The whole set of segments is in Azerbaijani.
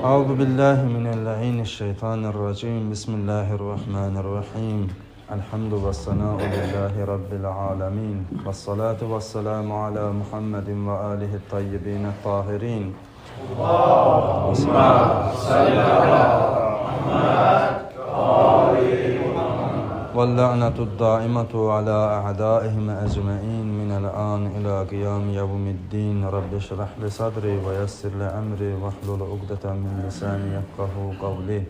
Euzu billahi mineşşeytanirracim. Bismillahirrahmanirrahim. Elhamdü ve senâ'u lillahi rabbil âlemin. Vessalatu vesselamu ala Muhammedin ve âlihi tayyibin tahirin. Allahümme salli ala Muhammed واللعنة الدائمة على أعدائهم أجمعين من الآن إلى قيام يوم الدين رب اشرح لي صدري ويسر لي أمري واحلل عقدة من لساني يفقهوا قولي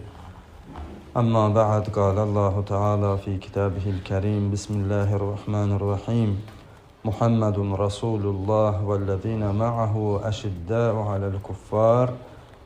أما بعد قال الله تعالى في كتابه الكريم بسم الله الرحمن الرحيم محمد رسول الله والذين معه أشداء على الكفار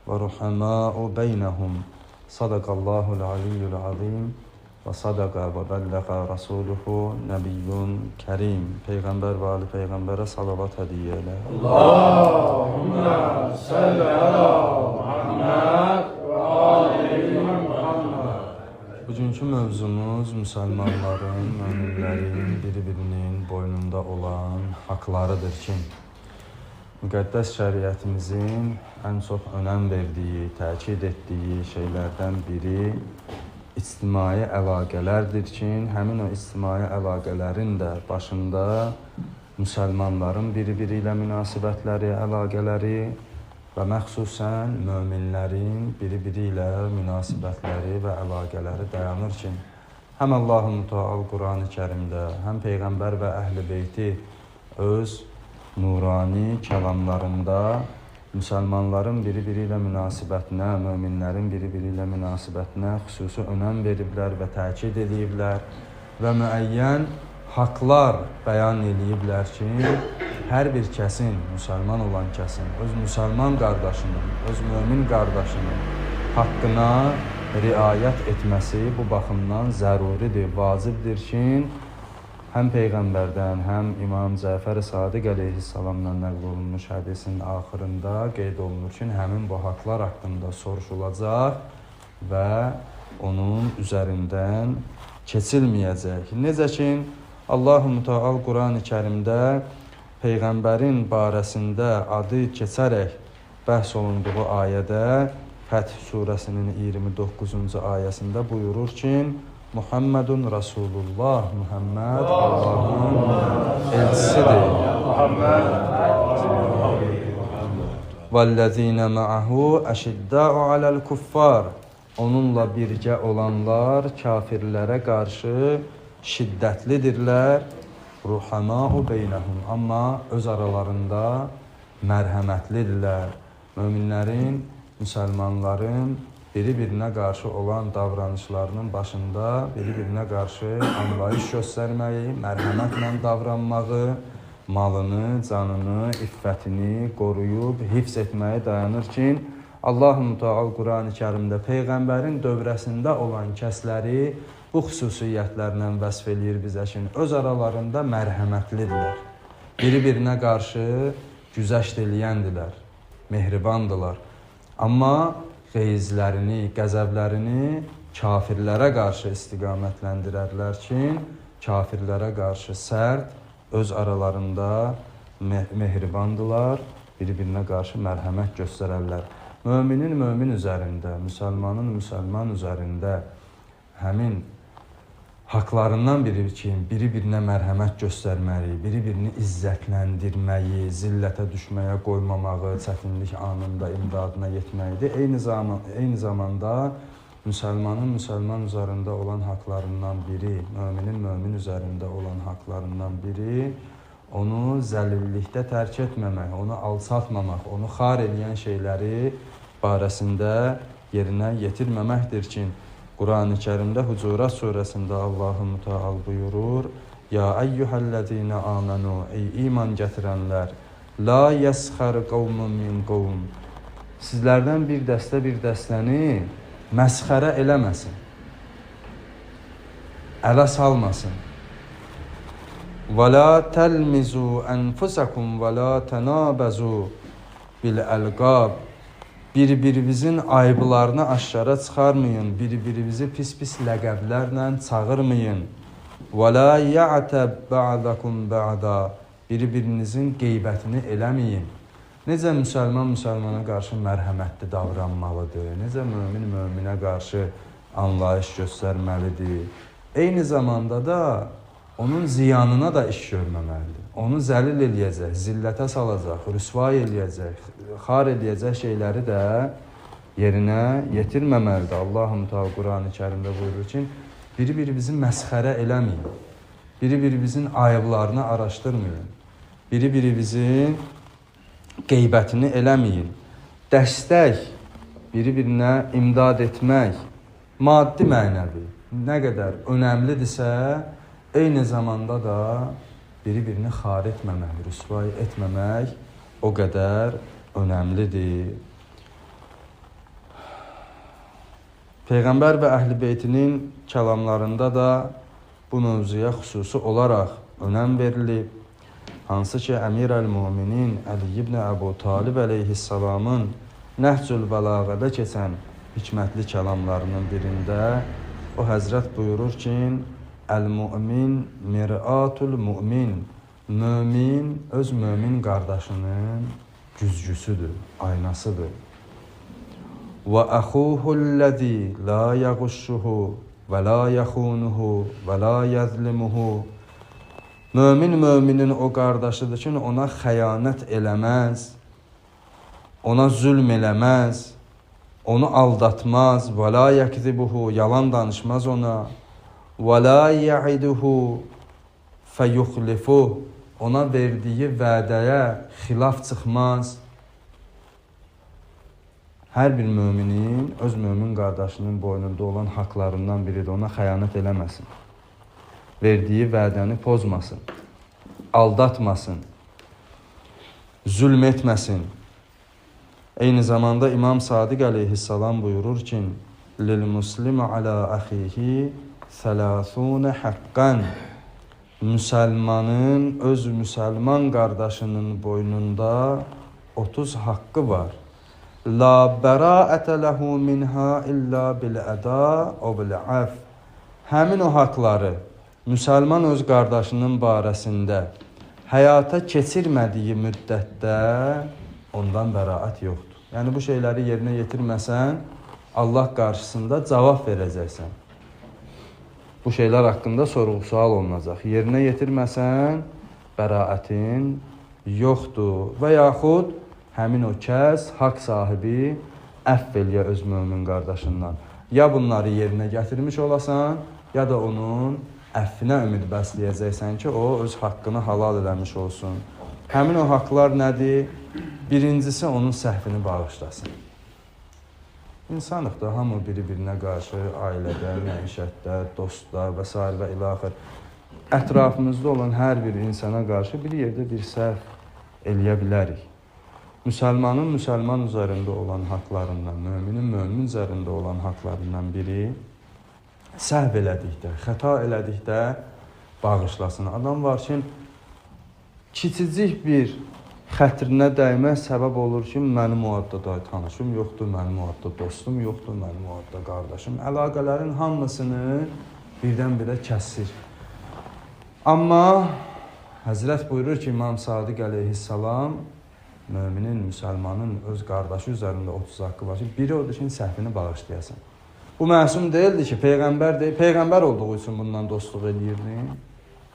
ورحماء بينهم صدق الله العلي العظيم ve sadaka ve bellaga rasuluhu nebiyyun kerim. Peygamber ve ali peygambere salavat hediye eyle. Allahümme salli ala Muhammed ve ali Muhammed. Bugünkü mövzumuz müsəlmanların, müminlərin bir-birinin boynunda olan haqlarıdır ki, müqəddəs şəriətimizin ən çox önəm verdiyi, təkid etdiyi şeylərdən biri İctimai əlaqələrdir ki, həmin o ictimai əlaqələrin də başında müsəlmanların bir-biri ilə münasibətləri, əlaqələri və məxsusən möminlərin bir-biri ilə münasibətləri və əlaqələri dayanır ki, həm Allah-u Müteal Qur'an-ı Kərimdə, həm Peyğəmbər və Əhl-i Beyti öz nurani kəlamlarında müsəlmanların bir-biri ilə münasibətinə, möminlərin bir-biri ilə münasibətinə xüsusi önəm veriblər və təkid ediblər və müəyyən haqlar bəyan ediblər ki, hər bir kəsin, müsəlman olan kəsin, öz müsəlman qardaşının, öz mömin qardaşının haqqına riayət etməsi bu baxımdan zəruridir, vacibdir ki, həm Peyğəmbərdən, həm İmam Cəfər Sadiq əleyhissalamdan nəql olunmuş hədisin axırında qeyd olunur ki, həmin bu haqlar haqqında soruşulacaq və onun üzərindən keçilməyəcək. Necə ki, Allah-u Müteal Qur'an-ı Kərimdə Peyğəmbərin barəsində adı keçərək bəhs olunduğu ayədə Fəth surəsinin 29-cu ayəsində buyurur ki, Muhammedun Rasulullah, Muhammed Allah'ın elçisidir. وَالَّذ۪ينَ مَعَهُ أَشِدَّاءُ عَلَى الْكُفَّارِ Onunla birgə olanlar kafirlərə qarşı şiddətlidirlər. رُحَمَاءُ بَيْنَهُمْ Amma öz aralarında mərhəmətlidirlər. Möminlərin, müsəlmanların bir-birinə qarşı olan davranışlarının başında bir-birinə qarşı anlayış göstərməyi, mərhəmətlə davranmağı, malını, canını, iffətini qoruyub, hifz etməyi dayanır ki, Allah-u Müteal Qur'an-ı Kərimdə Peyğəmbərin dövrəsində olan kəsləri bu xüsusiyyətlərlə vəsf eləyir bizə ki, öz aralarında mərhəmətlidirlər, bir-birinə qarşı güzəşt eləyəndirlər, mehribandılar. Amma qeyzlərini, qəzəblərini kafirlərə qarşı istiqamətləndirərlər ki, kafirlərə qarşı sərt, öz aralarında mehribandılar, bir-birinə qarşı mərhəmət göstərərlər. Möminin mömin üzərində, müsəlmanın müsəlman üzərində həmin haqlarından biri ki, biri-birinə mərhəmət göstərməyi, biri-birini izzətləndirməyi, zillətə düşməyə qoymamağı, çətinlik anında imdadına yetməyidir. Eyni zamanda müsəlmanın müsəlman üzərində olan haqlarından biri, möminin mömin üzərində olan haqlarından biri, onu zəlillikdə tərk etməmək, onu alçaltmamaq, onu xar edən şeyləri barəsində yerinə yetirməməkdir ki, Qur'an-ı Kərimdə Hucurat surəsində Allah-u Müteal buyurur, Ya eyyuhəl-ləzīnə āmenū, ey iman gətirənlər, la yəsxər qavmun min qavm, sizlərdən bir dəstəni məsxərə eləməsin, ələ salmasın. Və la təlmizu ənfusakum və la tənabəzu bil-əlqab, bir-birinizin ayıblarını aşkara çıxarmayın, bir-birinizi pis-pis ləqəblərlə çağırmayın. Və la ya'tab ba'dakum ba'da, bir-birinizin qeybətini eləməyin. Necə müsəlman müsəlmana qarşı mərhəmətli davranmalıdır, necə mömin möminə qarşı anlayış göstərməlidir. Eyni zamanda da onun ziyanına da iş görməməlidir. Onu zəlil eləyəcək, zillətə salacaq, rüsvay eləyəcək, xar eləyəcək şeyləri də yerinə yetirməməlidir. Allah-u Teala Qurani Kərimdə buyurur ki, biri-birimizin məsxərə eləməyin, biri-birimizin ayıblarını araşdırmayın, biri-birimizin qeybətini eləməyin. Dəstək, biri-birinə imdad etmək, maddi mənəvi nə qədər önəmlidirsə, eyni zamanda da biri-birini xar etməmək, rüsvay etməmək o qədər önəmlidir. Peyğəmbər və Əhl-i Beytinin kəlamlarında da bu mövzuya xüsusi olaraq önəm verilib. Hansı ki, Əmir-əl-Müminin Əli ibn Əbu Talib əleyhissalamın Nəhcül Bəlağədə keçən hikmətli kəlamlarının birində o həzrət buyurur ki, Əl-Mümin mir'atul mümin. Mömin öz mömin qardaşının güzgüsüdür, aynasıdır. Və əxuhullezî la yəğuşşuhu və la yəxunuhu və la yəzlimuhu. Mömin möminin o qardaşıdır ki, ona xəyanət eləməz, ona zülm eləməz, onu aldatmaz, və la yəkzibuhu, yalan danışmaz ona, və la yə'iduhu fəyuxlifuh, ona verdiyi vədəyə xilaf çıxmaz. Hər bir müminin öz mömin qardaşının boynunda olan haqlarından biridir, ona xəyanət eləməsin, verdiyi vədəni pozmasın, aldatmasın, zülm etməsin. Eyni zamanda İmam Sadiq əleyhissalam buyurur ki, lil-muslimu alə əxihi sələsunə haqqan. Müsəlmanın öz müsəlman qardaşının boynunda 30 haqqı var. La bəraətə ləhu minha illə bil-əda o bil-əf. Həmin o haqları müsəlman öz qardaşının barəsində həyata keçirmədiyi müddətdə ondan bəraət yoxdur. Yəni bu şeyləri yerinə yetirməsən, Allah qarşısında cavab verəcəksən. Bu şeylər haqqında sorğu-sual olunacaq. Yerinə yetirməsən, bəraətin yoxdur. Və yaxud həmin o kəs, haqq sahibi əfv eləyə öz mömin qardaşından. Ya bunları yerinə gətirmiş olasan, ya da onun əfvinə ümid bəsləyəcəksən ki, o öz haqqını halal eləmiş olsun. Həmin o haqlar nədir? Birincisi, onun səhvini bağışlasın. İnsanlıqda hamı biri-birinə qarşı ailədə, məişətdə, dostda və s. və ilaxır. Ətrafımızda olan hər bir insana qarşı bir yerdə bir səhv eləyə bilərik. Müsəlmanın müsəlman üzərində olan haqlarından, müminin mömin üzərində olan haqlarından biri səhv elədikdə, xəta elədikdə bağışlasın. Adam var ki, kiçicik bir xətrinə dəymək səbəb olur ki, mənim o adda tanışım yoxdur, mənim o adda dostum yoxdur, mənim o adda qardaşım. Əlaqələrin hamısını birdən-birə kəsir. Amma Həzrət buyurur ki, İmam Sadiq əleyhissalam, müminin, müsəlmanın öz qardaşı üzərində 30 haqqı var ki, biri odur ki, səhvini bağışlayasan. Bu məsum deyildi ki, Peyğəmbər deyil, Peyğəmbər olduğu üçün bundan dostluq eləyirdin.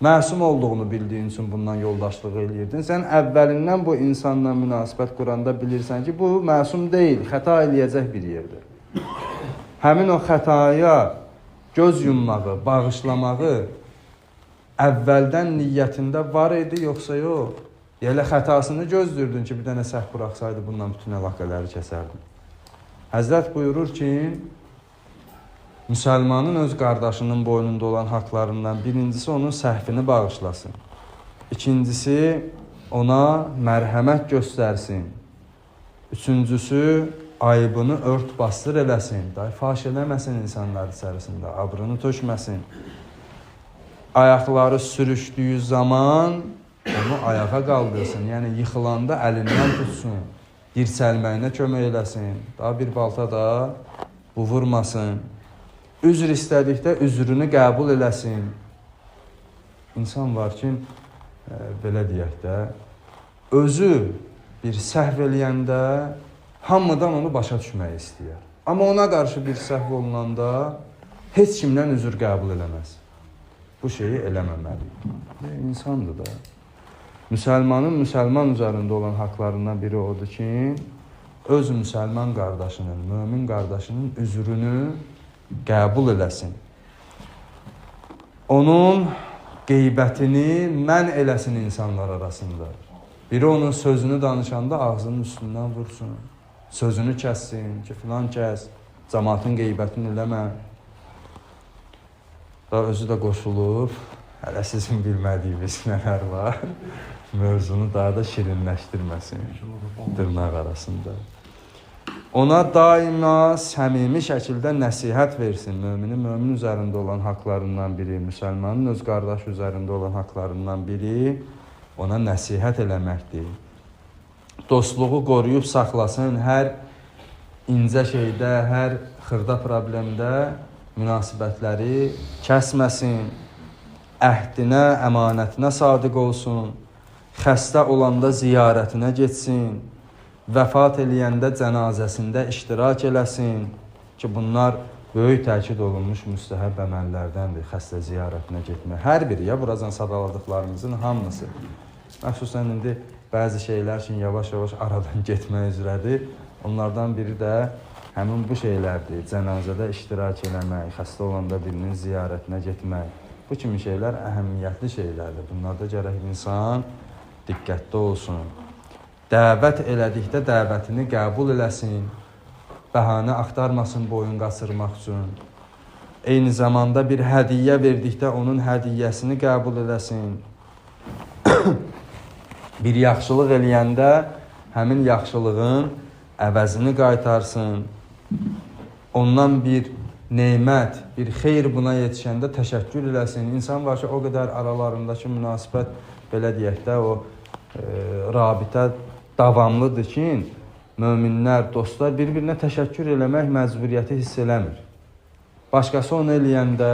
Məsum olduğunu bildiyin üçün bundan yoldaşlıq eləyirdin. Sən əvvəlindən bu insanla münasibət quranda bilirsən ki, bu məsum deyil, xəta eləyəcək bir yerdir. Həmin o xətaya göz yummağı, bağışlamağı əvvəldən niyyətində var idi, yoxsa yox? Elə xətasını gözləyirdin ki, bir dənə səhv buraxsaydı, bundan bütün əlaqələri kəsərdin. Həzrət buyurur ki, müsəlmanın öz qardaşının boynunda olan haqlarından birincisi onun səhvini bağışlasın. İkincisi, ona mərhəmət göstərsin. Üçüncüsü, ayıbını ört bastır eləsin. Faş eləməsin insanlar içərisində, abrını tökməsin. Ayaqları sürüşdüyü zaman onu ayağa qaldırsın, yəni yıxılanda əlindən tutsun, dirsəlməyinə kömək eləsin, daha bir balta da bu vurmasın. Üzr istədikdə üzrünü qəbul eləsin. İnsan var ki, belə deyək də, özü bir səhv eləyəndə hamıdan onu başa düşməyi istəyər. Amma ona qarşı bir səhv olunanda heç kimdən üzr qəbul eləməz. Bu şeyi eləməməli. İnsandır da. Müsəlmanın müsəlman üzərində olan haqlarından biri odur ki, öz müsəlman qardaşının, mömin qardaşının üzrünü qəbul eləsin. Onun qeybətini mən eləsin insanlar arasında. Biri onun sözünü danışanda ağzının üstündən vursun. Sözünü kəssin ki, filan kəs, cəmaatın qeybətini eləmə. Da özü də qoşulub, hələ sizin bilmədiyiniz nələr var, mövzunu daha da şirinləşdirməsin dırnaq arasında. Ona daima səmimi şəkildə nəsihət versin. Möminin mömin üzərində olan haqlarından biri, müsəlmanın öz qardaşı üzərində olan haqlarından biri ona nəsihət eləməkdir. Dostluğu qoruyub saxlasın, hər incə şeydə, hər xırda problemdə münasibətləri kəsməsin, əhdinə, əmanətinə sadiq olsun, xəstə olanda ziyarətinə getsin, vəfat eləyəndə cənazəsində iştirak eləsin ki, bunlar böyük təkid olunmuş müstəhəb əməllərdəndir, xəstə ziyarətinə getmək. Hər biri, buradan sadaladıqlarımızın hamısı. Məxsusən indi bəzi şeylər üçün yavaş-yavaş aradan getmək üzrədir. Onlardan biri də həmin bu şeylərdir. Cənazədə iştirak eləmək, xəstə olanda birinin ziyarətinə getmək. Bu kimi şeylər əhəmiyyətli şeylərdir. Bunlarda gərək insan diqqətli olsun. Dəvət elədikdə dəvətini qəbul eləsin, bəhanə axtarmasın boyun qaçırmaq üçün. Eyni zamanda bir hədiyyə verdikdə onun hədiyyəsini qəbul eləsin. Bir yaxşılıq eləyəndə həmin yaxşılığın əvəzini qaytarsın. Ondan bir nemət, bir xeyr buna yetişəndə təşəkkür eləsin. İnsan var ki, o qədər aralarındakı münasibət, belə deyək də, o rabitə davamlıdır ki, möminlər, dostlar bir-birinə təşəkkür eləmək məcburiyyəti hiss eləmir. Başqası onu eləyəndə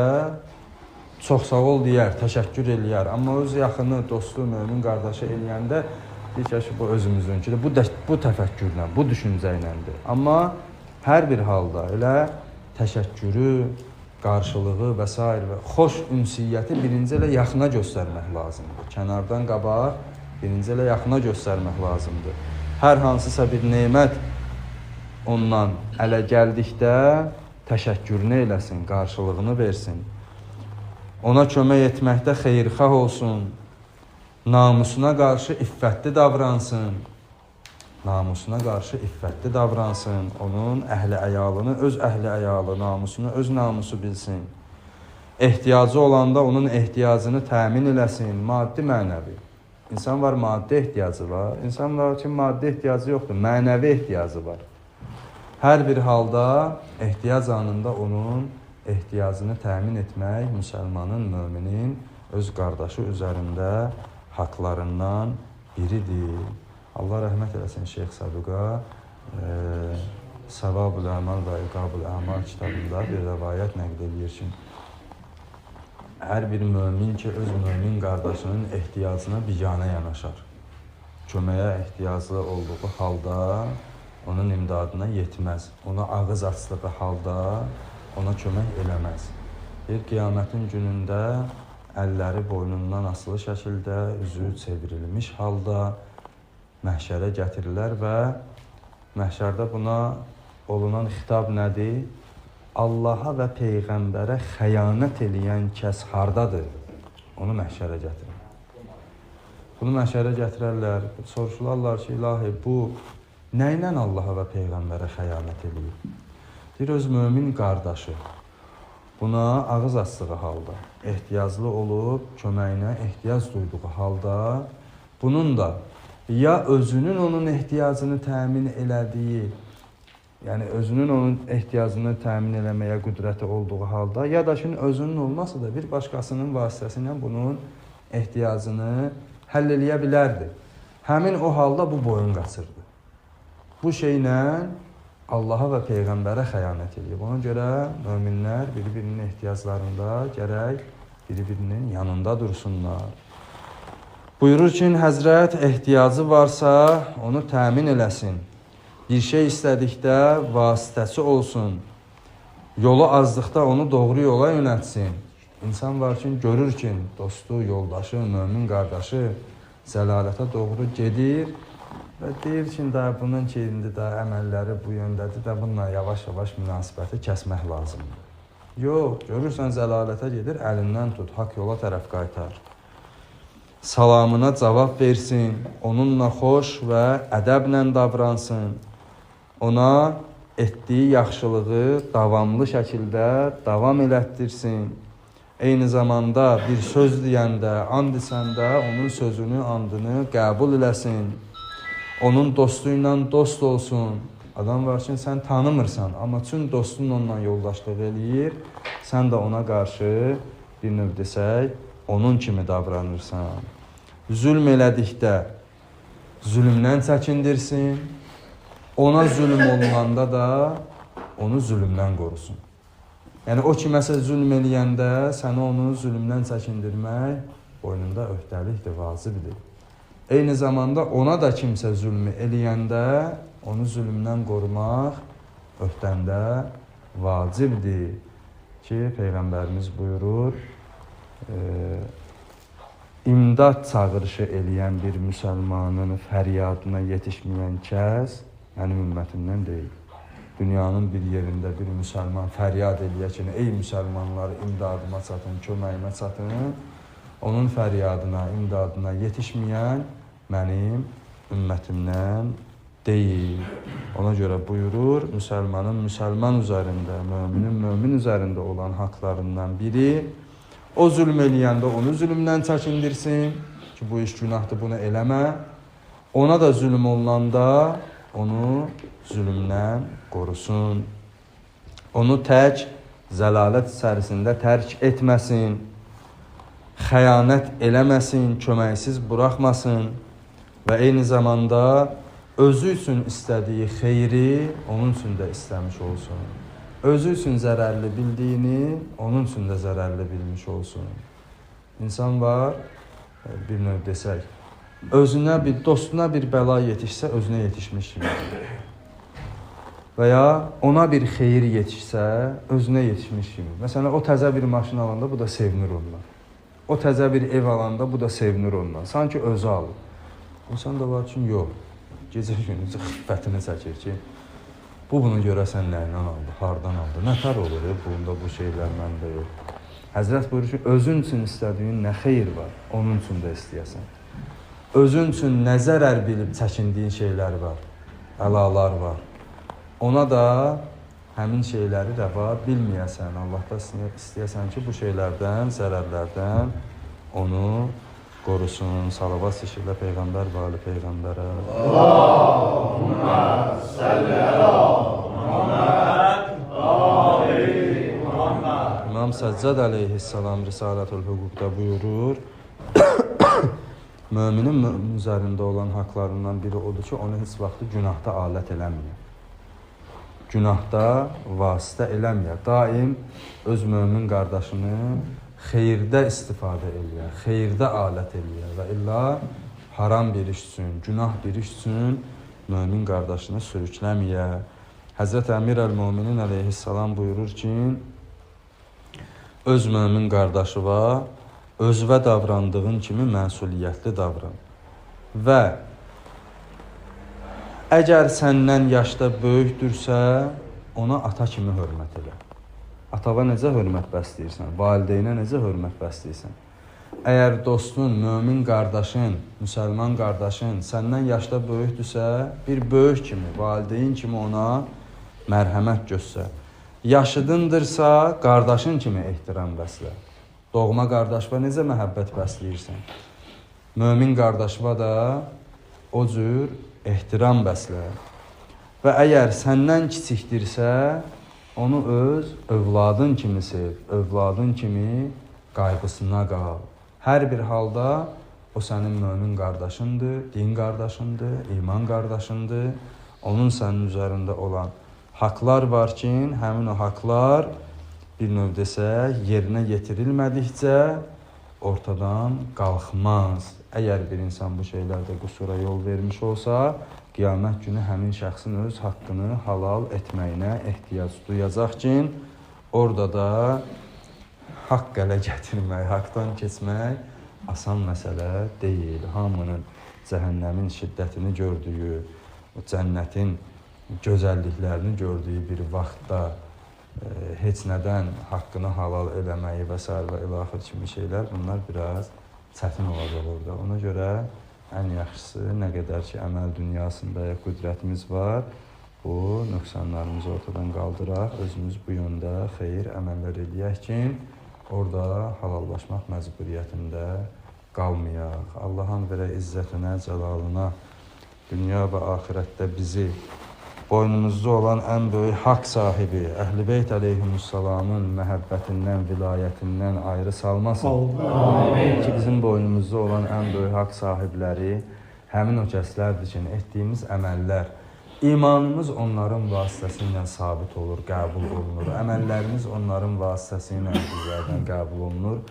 çox sağ ol deyər, təşəkkür eləyər. Amma öz yaxını, dostu, mömin qardaşı eləyəndə deyir ki, bu özümüzünkidir. Bu təfəkkürlə, bu düşüncə iləndir. Amma hər bir halda elə təşəkkürü, qarşılığı və s. və xoş ünsiyyəti birinci elə yaxına göstərmək lazımdır. Kənardan qabaq birinci elə yaxına göstərmək lazımdır. Hər hansısa bir nemət ondan ələ gəldikdə təşəkkürünü eləsin, qarşılığını versin. Ona kömək etməkdə xeyirxah olsun. Namusuna qarşı iffətli davransın. Namusuna qarşı iffətli davransın. Onun əhli-əyalını, öz əhli-əyalı, namusunu, öz namusu bilsin. Ehtiyacı olanda onun ehtiyacını təmin eləsin, maddi, mənəvi. İnsan var, maddi ehtiyacı var. İnsan var ki, maddi ehtiyacı yoxdur, mənəvi ehtiyacı var. Hər bir halda ehtiyac anında onun ehtiyacını təmin etmək müsəlmanın, möminin öz qardaşı üzərində haqlarından biridir. Allah rəhmət eləsin Şeyx Saduqa Savabul Əmal və İqabul Əmal kitabında bir rəvayət nəql edir ki, hər bir mömin ki, öz mömin qardaşının ehtiyacına biganə yanaşar. Köməyə ehtiyaclı olduğu halda onun imdadına yetməz. Ona ağız açdığı halda ona kömək eləməz. Bir qiyamətin günündə əlləri boynundan asılı şəkildə, üzü çevrilmiş halda məhşərə gətirirlər və məhşərdə buna olunan xitab nədir? Allaha və Peyğəmbərə xəyanət eləyən kəs hardadır? Onu məhşərə gətirir. Bunu məhşərə gətirərlər, soruşularlar ki, ilahi, bu nə ilə Allaha və Peyğəmbərə xəyanət eləyir? Deyir, öz mömin qardaşı buna ağız açdığı halda, ehtiyaclı olub, köməyinə ehtiyac duyduğu halda, bunun da ya özünün onun ehtiyacını təmin elədiyi, yəni özünün onun ehtiyacını təmin eləməyə qüdrəti olduğu halda, ya da ki, özünün olmasa da bir başqasının vasitəsilə bunun ehtiyacını həll eləyə bilərdi. Həmin o halda bu boyun qaçırdı. Bu şeylə Allaha və Peyğəmbərə xəyanət edib. Ona görə möminlər bir-birinin ehtiyaclarında gərək bir-birinin yanında dursunlar. Buyurur ki, Həzrət ehtiyacı varsa onu təmin eləsin. Bir şey istədikdə vasitəsi olsun. Yolu azdıqda onu doğru yola yönətsin. İnsan var ki, görür ki, dostu, yoldaşı, mömin qardaşı zəlalətə doğru gedir və deyir ki, bunun ki, indi də əməlləri bu yöndədir də bununla yavaş-yavaş münasibəti kəsmək lazımdır. Yox, görürsən zəlalətə gedir, əlindən tut, haqq yola tərəf qaytar. Salamına cavab versin, onunla xoş və ədəblə davransın. Ona etdiyi yaxşılığı davamlı şəkildə davam elətdirsin. Eyni zamanda bir söz deyəndə, and isəndə onun sözünü, andını qəbul eləsin. Onun dostu ilə dost olsun. Adam var ki, sən tanımırsan, amma tüm dostun onunla yoldaşlıq eləyir. Sən də ona qarşı bir növ desək, onun kimi davranırsan. Zülm elədikdə zülmdən çəkindirsin. Ona zülm olunanda da onu zülmdən qorusun. Yəni, o kiməsə zülm eləyəndə səni onu zülmdən çəkindirmək boynunda öhdəlikdir, vacibdir. Eyni zamanda ona da kimsə zülmü eləyəndə onu zülmdən qorumaq öhdəndə vacibdir ki, Peyğəmbərimiz buyurur, imdad çağırışı eləyən bir müsəlmanın fəryadına yetişməyən kəs mənim ümmətimdən deyil. Dünyanın bir yerində bir müsəlman fəryad eləyə ki, ey müsəlmanlar, imdadıma çatın, köməyimə çatın, onun fəryadına, imdadına yetişməyən mənim ümmətimdən deyil. Ona görə buyurur, müsəlmanın müsəlman üzərində, möminin mömin üzərində olan haqlarından biri, o zülm eləyəndə onu zülmdən çəkindirsin ki, bu iş günahdır, bunu eləmə. Ona da zülm olunanda onu zülmdən qorusun. Onu tək zəlalət içərisində tərk etməsin, xəyanət eləməsin, köməksiz buraxmasın və eyni zamanda özü üçün istədiyi xeyri onun üçün də istəmiş olsun. Özü üçün zərərli bildiyini onun üçün də zərərli bilmiş olsun. İnsan var, bir növ desək, özünə bir, dostuna bir bəla yetişsə, özünə yetişmiş kimi. Və ya ona bir xeyir yetişsə, özünə yetişmiş kimi. Məsələn, o təzə bir maşın alanda, bu da sevinir ondan. O təzə bir ev alanda, bu da sevinir ondan. Sanki özü alır. İnsan da var ki, yox. Gecə gündüz xiffətini çəkir ki, bu bunu görəsən nəyindən aldı, hardan aldı, nətər olur, bunda bu şeylər məndə yox. Həzrət buyurur ki, özün üçün istədiyin nə xeyir var, onun üçün də istəyəsən. Özün üçün nə zərər bilib çəkindiyin şeylər var, əlalar var. Ona da həmin şeyləri də var, bilməyəsən, Allah da istəyəsən ki, bu şeylərdən, zərərlərdən onu qorusun. Salavat şəkildə Peyğəmbər və Ali Peyğəmbərə. Allahümmə səlli ələ Muhammed, Ali Muhammed. İmam Səccad əleyhissalam Risalətül Hüquqda buyurur, möminin mömin üzərində olan haqlarından biri odur ki, onu heç vaxtı günahda alət eləməyir. Günahda vasitə eləməyir. Daim öz mömin qardaşını xeyirdə istifadə eləyər, xeyirdə alət eləyər və illa haram bir iş üçün, günah bir iş üçün mömin qardaşını sürükləməyər. Həzrət Əmir əl-Müminin əleyhissalam buyurur ki, öz mömin qardaşı var, özvə davrandığın kimi məsuliyyətli davran və əgər səndən yaşda böyükdürsə, ona ata kimi hörmət elə. Atava necə hörmət bəsləyirsən, valideynə necə hörmət bəsləyirsən. Əgər dostun, mömin qardaşın, müsəlman qardaşın səndən yaşda böyükdürsə, bir böyük kimi, valideyn kimi ona mərhəmət göstər. Yaşıdındırsa, qardaşın kimi ehtiram bəslə. Doğma qardaşva necə məhəbbət bəsləyirsən. Mömin qardaşva da o cür ehtiram bəslə. Və əgər səndən kiçikdirsə, onu öz övladın kimi sev, övladın kimi qayğısına qal. Hər bir halda o sənin mömin qardaşındır, din qardaşındır, iman qardaşındır. Onun sənin üzərində olan haqlar var ki, həmin o haqlar bir növ desək, yerinə yetirilmədikcə ortadan qalxmaz. Əgər bir insan bu şeylərdə qüsura yol vermiş olsa, qiyamət günü həmin şəxsin öz haqqını halal etməyinə ehtiyac duyacaq ki, orada da haqq ələ gətirmək, haqdan keçmək asan məsələ deyil. Hamının cəhənnəmin şiddətini gördüyü, cənnətin gözəlliklərini gördüyü bir vaxtda heç nədən haqqını halal eləməyi və s. və ilaxır kimi şeylər, bunlar biraz çətin olacaq orada. Ona görə ən yaxşısı, nə qədər ki, əməl dünyasında qüdrətimiz var, bu nöqsanlarımızı ortadan qaldıraq, özümüz bu yöndə xeyir əməllər edək ki, orada halallaşmaq məcburiyyətində qalmayaq. Allahın verə izzətinə, cəlalına, dünya və axirətdə bizi boynumuzda olan ən böyük haqq sahibi, Əhl-i Beyt əleyhimussalamın məhəbbətindən, vilayətindən ayrı salmasın. Amin. Ki, bizim boynumuzda olan ən böyük haqq sahibləri həmin o kəslərdir ki, etdiyimiz əməllər, imanımız onların vasitəsilə sabit olur, qəbul olunur. Əməllərimiz onların vasitəsilə bizlərdən qəbul olunur.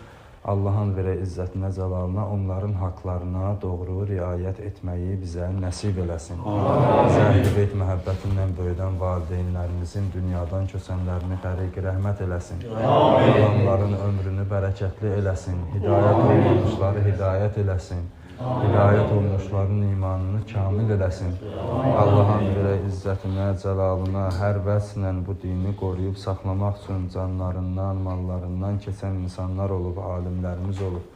Allahın verə izzətinə, cəlalına, onların haqlarına doğru riayət etməyi bizə nəsib eləsin. Bizə Əhl-i Beyt məhəbbətindən böyüdən valideynlərimizin dünyadan köçənlərini təriq rəhmət eləsin. Onların ömrünü bərəkətli eləsin. Hidayət olunmuşları hidayət eləsin. Hidayət olunmuşların imanını kamil eləsin. Allahın verə izzətinə, cəlalına, hər vəslə bu dini qoruyub saxlamaq üçün canlarından, mallarından keçən insanlar olub, alimlərimiz olub.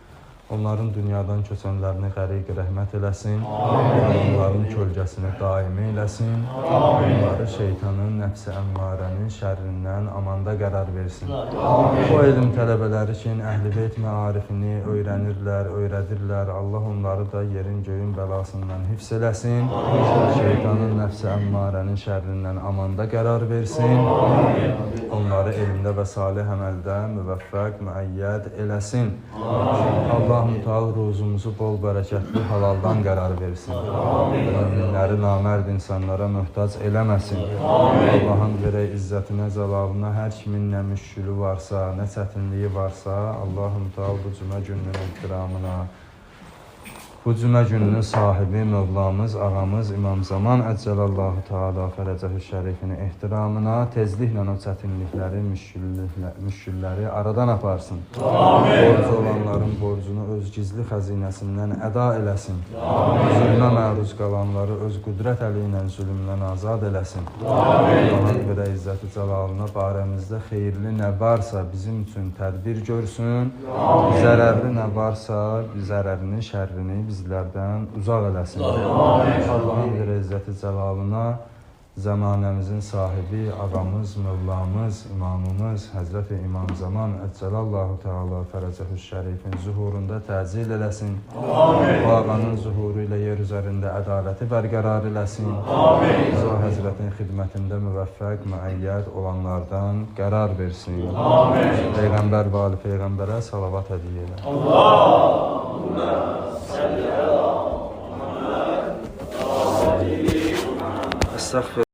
Onların dünyadan köçənlərini qəriq rəhmət eləsin. Onların kölgəsini daimi eləsin. Onları şeytanın, nəfs-i əmmarənin şərrindən amanda qərar versin. O elm tələbələri ki, Əhl-i Beyt məarifini öyrənirlər, öyrədirlər. Allah onları da yerin göyün bəlasından hifz eləsin. Şeytanın, nəfs-i əmmarənin şərrindən amanda qərar versin. Onları elmdə və salih əməldə müvəffəq, müəyyəd eləsin. Allah'ım Teala ruzumuzu bol bərəkətli halaldan qərar versin. Müminləri namərd insanlara möhtac eləməsin. Allah'ın verə izzətinə, cəlalına hər kimin nə müşkülü varsa, nə çətinliyi varsa, Allah'ım Teala bu cümə gününün ikramına, bu cümə gününün sahibi Mövlamız, ağamız İmam Zaman Əccəlallahu Teala fərəcəh-i şərifini ehtiramına tezliklə o çətinlikləri, müşkülləri aradan aparsın. Borcu olanların borcunu öz gizli xəzinəsindən əda eləsin. Zülmə məruz qalanları öz qüdrət əli ilə zülmdən azad eləsin. Allah'ın verə izzəti cəlalına barəmizdə xeyirli nə varsa bizim üçün tədbir görsün. Zərərli nə varsa zərərini, şərrini bizlərdən uzaq eləsin. Allah'ın verə izzəti cəlalına zamanəmizin sahibi, ağamız, Mövlamız, imamımız, Həzrəti İmam Zaman Əccəlallahu Teala fərəcəh-ü şərifin zuhurunda təcil eləsin. Bu ağanın zuhuru ilə yer üzərində ədaləti bərqərar eləsin. Biz o Həzrətin xidmətində müvəffəq, müəyyəd olanlardan qərar versin. Peyğəmbər və ali Peyğəmbərə salavat hədiyyə elə. Allahümmə səlli əla Muhammed. Estağfirullah.